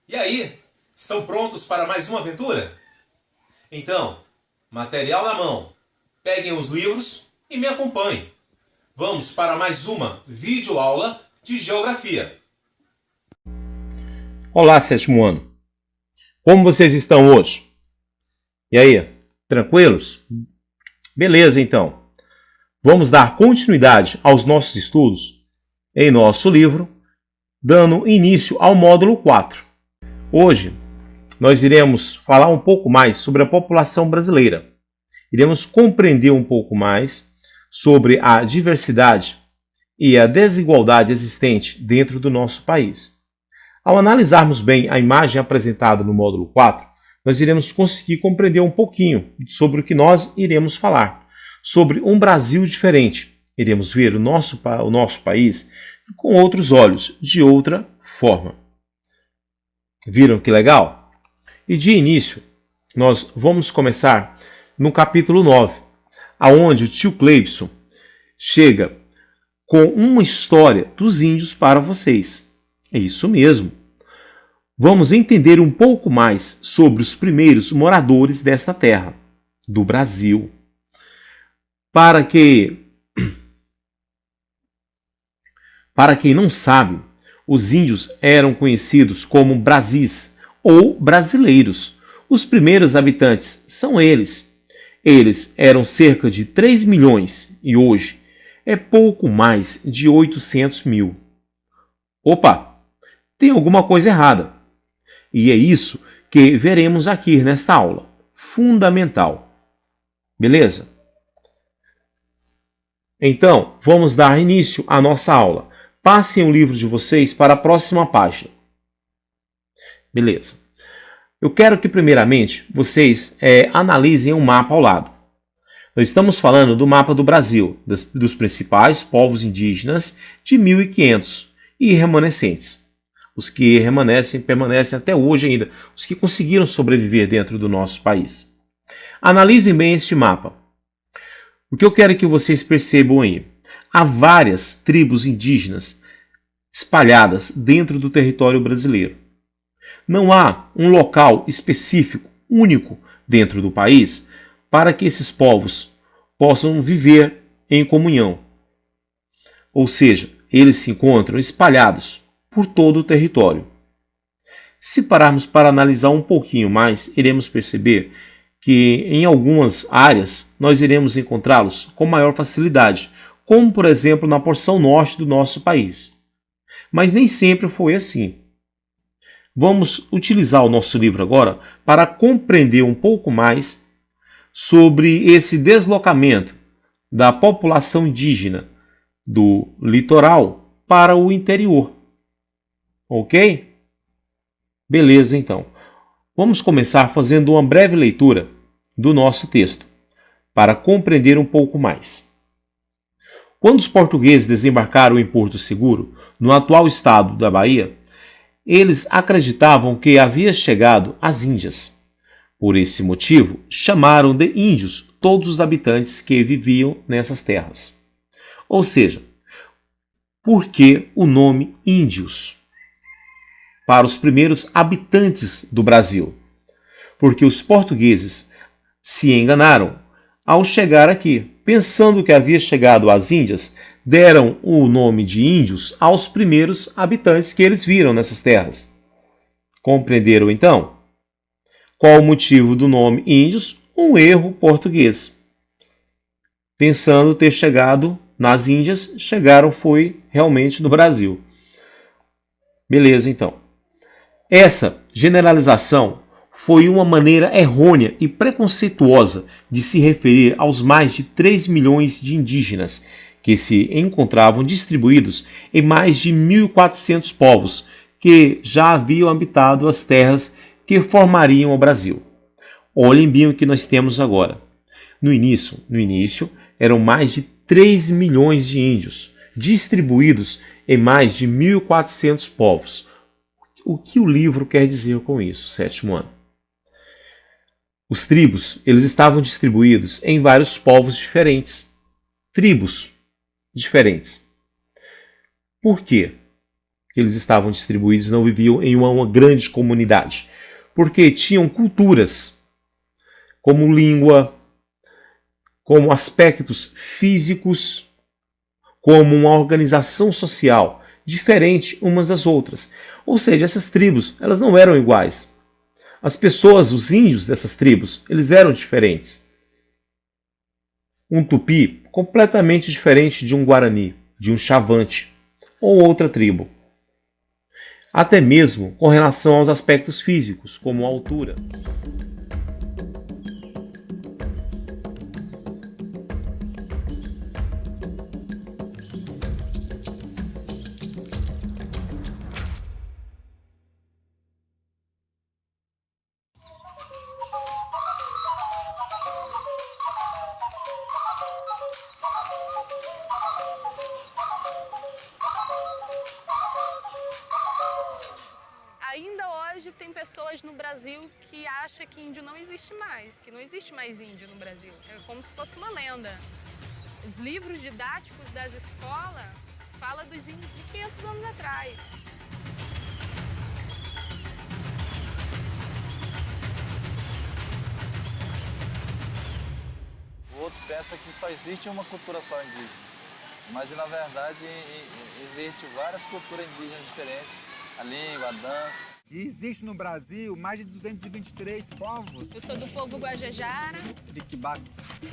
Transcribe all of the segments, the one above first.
E aí, estão prontos para mais uma aventura? Então, material na mão, peguem os livros e me acompanhem. Vamos para mais uma videoaula de geografia. Olá, sétimo ano. Como vocês estão hoje? E aí, tranquilos? Beleza, então. Vamos dar continuidade aos nossos estudos em nosso livro, dando início ao módulo 4. Hoje, nós iremos falar um pouco mais sobre a população brasileira. Iremos compreender um pouco mais sobre a diversidade e a desigualdade existente dentro do nosso país. Ao analisarmos bem a imagem apresentada no módulo 4, nós iremos conseguir compreender um pouquinho sobre o que nós iremos falar. Sobre um Brasil diferente. Iremos ver o nosso país com outros olhos, de outra forma. Viram que legal? E de início, nós vamos começar no capítulo 9, aonde o tio Cleibson chega com uma história dos índios para vocês. É isso mesmo. Vamos entender um pouco mais sobre os primeiros moradores desta terra, do Brasil. Para quem não sabe, os índios eram conhecidos como Brasis ou brasileiros. Os primeiros habitantes são eles. Eles eram cerca de 3 milhões e hoje é pouco mais de 800 mil. Opa, tem alguma coisa errada. E é isso que veremos aqui nesta aula. Fundamental. Beleza? Então, vamos dar início à nossa aula. Passem o livro de vocês para a próxima página. Beleza. Eu quero que, primeiramente, vocês analisem um mapa ao lado. Nós estamos falando do mapa do Brasil, dos principais povos indígenas de 1500 e remanescentes. Os que permanecem até hoje ainda, os que conseguiram sobreviver dentro do nosso país. Analisem bem este mapa. O que eu quero que vocês percebam aí? Há várias tribos indígenas espalhadas dentro do território brasileiro. Não há um local específico, único dentro do país, para que esses povos possam viver em comunhão. Ou seja, eles se encontram espalhados por todo o território. Se pararmos para analisar um pouquinho mais, iremos perceber que em algumas áreas nós iremos encontrá-los com maior facilidade, como por exemplo na porção norte do nosso país. Mas nem sempre foi assim. Vamos utilizar o nosso livro agora para compreender um pouco mais sobre esse deslocamento da população indígena do litoral para o interior. Ok? Beleza, então. Vamos começar fazendo uma breve leitura do nosso texto, para compreender um pouco mais. Quando os portugueses desembarcaram em Porto Seguro, no atual estado da Bahia, eles acreditavam que havia chegado às Índias. Por esse motivo, chamaram de índios todos os habitantes que viviam nessas terras. Ou seja, por que o nome índios? Para os primeiros habitantes do Brasil. Porque os portugueses se enganaram ao chegar aqui. Pensando que havia chegado às Índias, deram o nome de índios aos primeiros habitantes que eles viram nessas terras. Compreenderam então? Qual o motivo do nome índios? Um erro português. Pensando ter chegado nas Índias, chegaram foi realmente no Brasil. Beleza, então. Essa generalização foi uma maneira errônea e preconceituosa de se referir aos mais de 3 milhões de indígenas que se encontravam distribuídos em mais de 1.400 povos que já haviam habitado as terras que formariam o Brasil. Olhem bem o que nós temos agora. No início eram mais de 3 milhões de índios, distribuídos em mais de 1.400 povos. O que o livro quer dizer com isso, sétimo ano? Os tribos, eles estavam distribuídos em vários povos diferentes. Tribos diferentes. Por quê? que eles estavam distribuídos, não viviam em uma grande comunidade, porque tinham culturas, como língua, como aspectos físicos, como uma organização social diferente umas das outras. Ou seja, essas tribos, elas não eram iguais. As pessoas, os índios dessas tribos, eles eram diferentes. Um tupi completamente diferente de um guarani, de um chavante ou outra tribo. Até mesmo com relação aos aspectos físicos, como a altura. Ainda hoje tem pessoas no Brasil que acham que índio não existe mais, que não existe mais índio no Brasil. É como se fosse uma lenda. Os livros didáticos das escolas falam dos índios de 500 anos atrás. O outro pensa que só existe uma cultura só indígena, mas na verdade existe várias culturas indígenas diferentes, a língua, a dança. E existe no Brasil mais de 223 povos. Eu sou do povo Guajajara. Riquibato,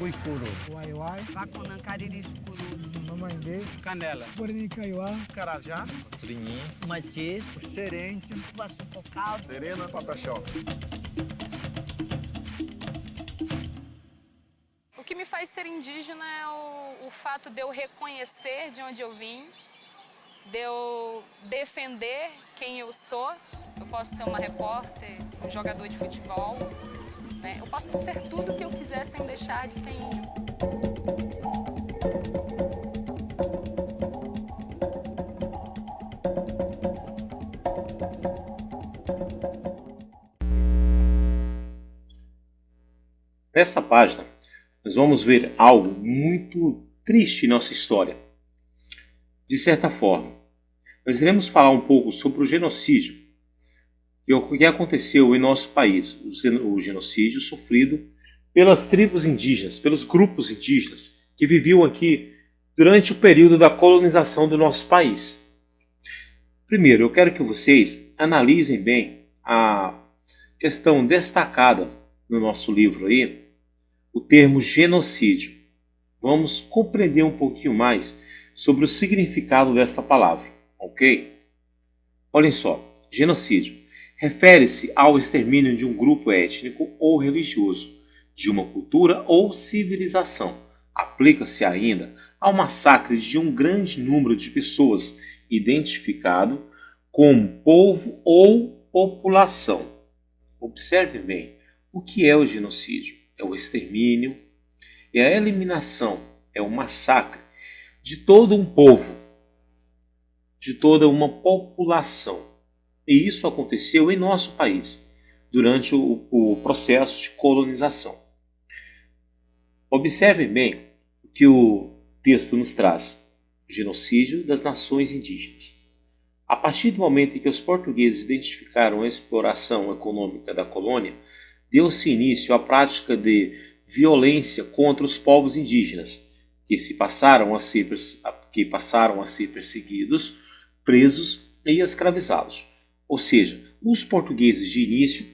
Uicuru, Uaiuai, Baconan, Cariri, Chucuru, Mamãe, Canela, Guarani, Kaiowá, Carajá, Surinhim, Matiz, Xerente, Guaçupocaldo. Terena, Pataxó. O que me faz ser indígena é o fato de eu reconhecer de onde eu vim, de eu defender quem eu sou. Eu posso ser uma repórter, um jogador de futebol, né? Eu posso ser tudo o que eu quiser sem deixar de ser índio. Nesta página, nós vamos ver algo muito triste em nossa história. De certa forma, nós iremos falar um pouco sobre o genocídio que aconteceu em nosso país, o genocídio sofrido pelas tribos indígenas, pelos grupos indígenas que viviam aqui durante o período da colonização do nosso país. Primeiro, eu quero que vocês analisem bem a questão destacada no nosso livro aí, o termo genocídio. Vamos compreender um pouquinho mais sobre o significado desta palavra, ok? Olhem só, genocídio refere-se ao extermínio de um grupo étnico ou religioso, de uma cultura ou civilização. Aplica-se ainda ao massacre de um grande número de pessoas, identificado como povo ou população. Observe bem, o que é o genocídio? É o extermínio, é a eliminação, é o massacre de todo um povo, de toda uma população. E isso aconteceu em nosso país, durante o processo de colonização. Observem bem o que o texto nos traz: o genocídio das nações indígenas. A partir do momento em que os portugueses identificaram a exploração econômica da colônia, deu-se início à prática de violência contra os povos indígenas, que passaram a ser perseguidos, presos e escravizados. Ou seja, os portugueses de início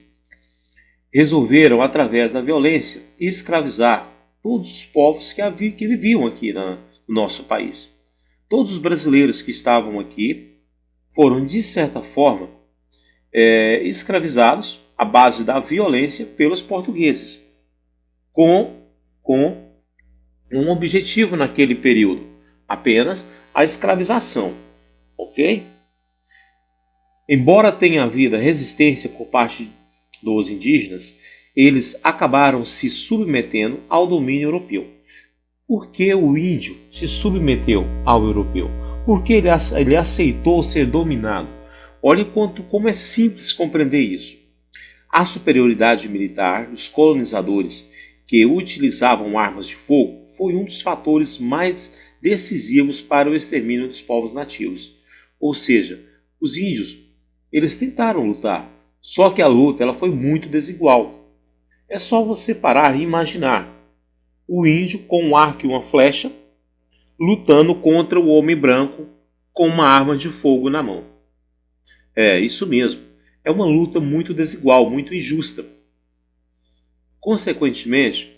resolveram, através da violência, escravizar todos os povos que viviam aqui no nosso país. Todos os brasileiros que estavam aqui foram, de certa forma, escravizados à base da violência pelos portugueses, com um objetivo naquele período, apenas a escravização, ok? Embora tenha havido resistência por parte dos indígenas, eles acabaram se submetendo ao domínio europeu. Por que o índio se submeteu ao europeu? Porque ele aceitou ser dominado. Olhem como é simples compreender isso. A superioridade militar dos colonizadores que utilizavam armas de fogo foi um dos fatores mais decisivos para o extermínio dos povos nativos. Ou seja, Os índios, eles tentaram lutar, só que a luta ela foi muito desigual. É só você parar e imaginar o índio com um arco e uma flecha lutando contra o homem branco com uma arma de fogo na mão. É, isso mesmo. É uma luta muito desigual, muito injusta. Consequentemente,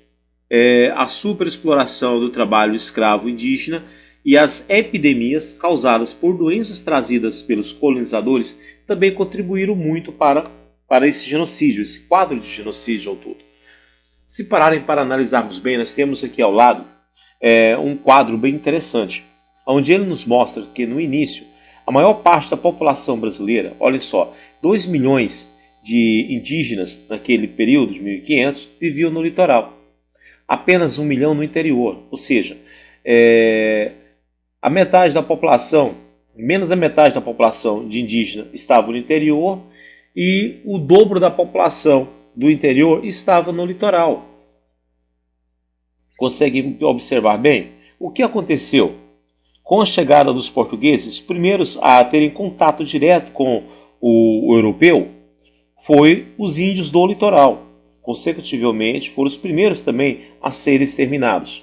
a superexploração do trabalho escravo indígena e as epidemias causadas por doenças trazidas pelos colonizadores também contribuíram muito para esse genocídio, esse quadro de genocídio ao todo. Se pararem para analisarmos bem, nós temos aqui ao lado um quadro bem interessante, onde ele nos mostra que no início, a maior parte da população brasileira, olha só, 2 milhões de indígenas naquele período de 1500 viviam no litoral. Apenas 1 milhão no interior, ou seja, a metade da população, menos da metade da população de indígena estava no interior e o dobro da população do interior estava no litoral. Conseguem observar bem? O que aconteceu? Com a chegada dos portugueses, os primeiros a terem contato direto com o europeu foi os índios do litoral. Consecutivamente, foram os primeiros também a serem exterminados.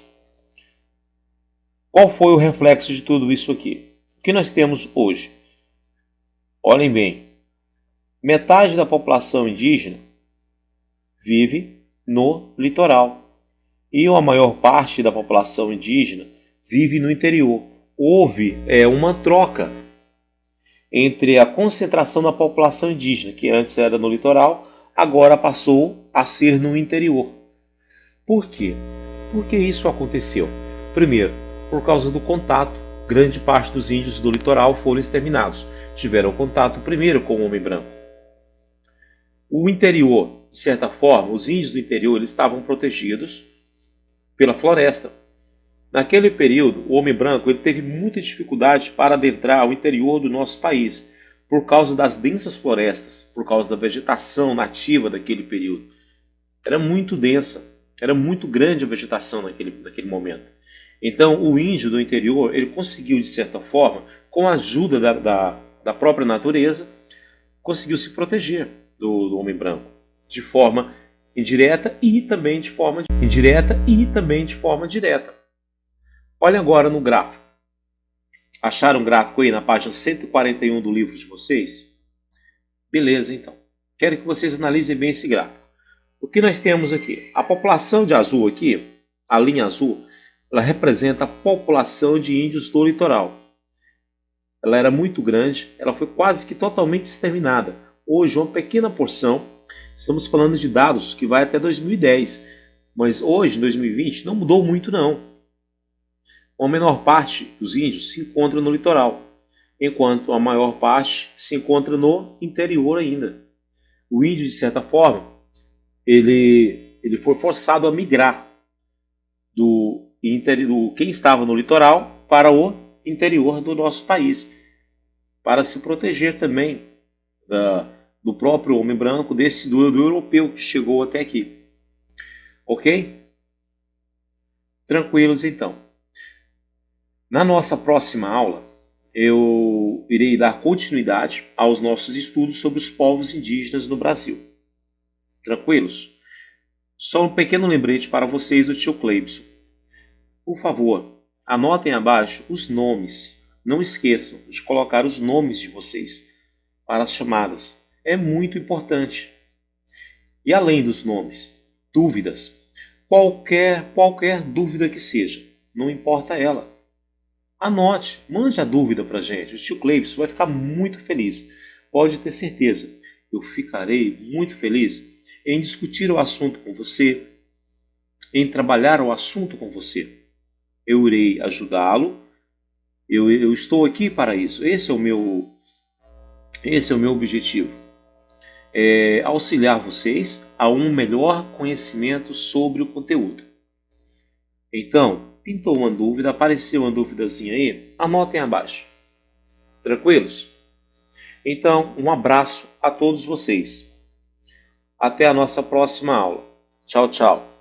Qual foi o reflexo de tudo isso aqui? O que nós temos hoje? Olhem bem, metade da população indígena vive no litoral e a maior parte da população indígena vive no interior. Houve uma troca entre a concentração da população indígena, que antes era no litoral, agora passou a ser no interior. Por quê? Por que isso aconteceu? Primeiro, por causa do contato. Grande parte dos índios do litoral foram exterminados. Tiveram contato primeiro com o homem branco. O interior, de certa forma, os índios do interior eles estavam protegidos pela floresta. Naquele período, o homem branco ele teve muita dificuldade para adentrar o interior do nosso país, por causa das densas florestas, por causa da vegetação nativa daquele período. Era muito densa, era muito grande a vegetação naquele momento. Então, o índio do interior ele conseguiu, de certa forma, com a ajuda da própria natureza, conseguiu se proteger do homem branco, de forma indireta e também de forma direta. Olha agora no gráfico. Acharam um gráfico aí na página 141 do livro de vocês? Beleza, então. Quero que vocês analisem bem esse gráfico. O que nós temos aqui? A população de azul aqui, a linha azul, ela representa a população de índios do litoral. Ela era muito grande, ela foi quase que totalmente exterminada. Hoje, uma pequena porção, estamos falando de dados que vai até 2010, mas hoje, em 2020, não mudou muito não. A menor parte dos índios se encontra no litoral, enquanto a maior parte se encontra no interior ainda. O índio, de certa forma, ele foi forçado a migrar do quem estava no litoral para o interior do nosso país, para se proteger também do próprio homem branco, do europeu que chegou até aqui. Ok? Tranquilos então. Na nossa próxima aula, eu irei dar continuidade aos nossos estudos sobre os povos indígenas no Brasil. Tranquilos? Só um pequeno lembrete para vocês do tio Cleibson. Por favor, anotem abaixo os nomes. Não esqueçam de colocar os nomes de vocês para as chamadas. É muito importante. E além dos nomes, dúvidas. Qualquer dúvida que seja, não importa ela. Anote, mande a dúvida para a gente. O tio Cleibson vai ficar muito feliz. Pode ter certeza. Eu ficarei muito feliz em discutir o assunto com você, em trabalhar o assunto com você. Eu irei ajudá-lo. Eu estou aqui para isso. Esse é o meu objetivo. É auxiliar vocês a um melhor conhecimento sobre o conteúdo. Então, pintou uma dúvida, apareceu uma duvidazinha aí? Anotem abaixo. Tranquilos? Então, um abraço a todos vocês. Até a nossa próxima aula. Tchau, tchau.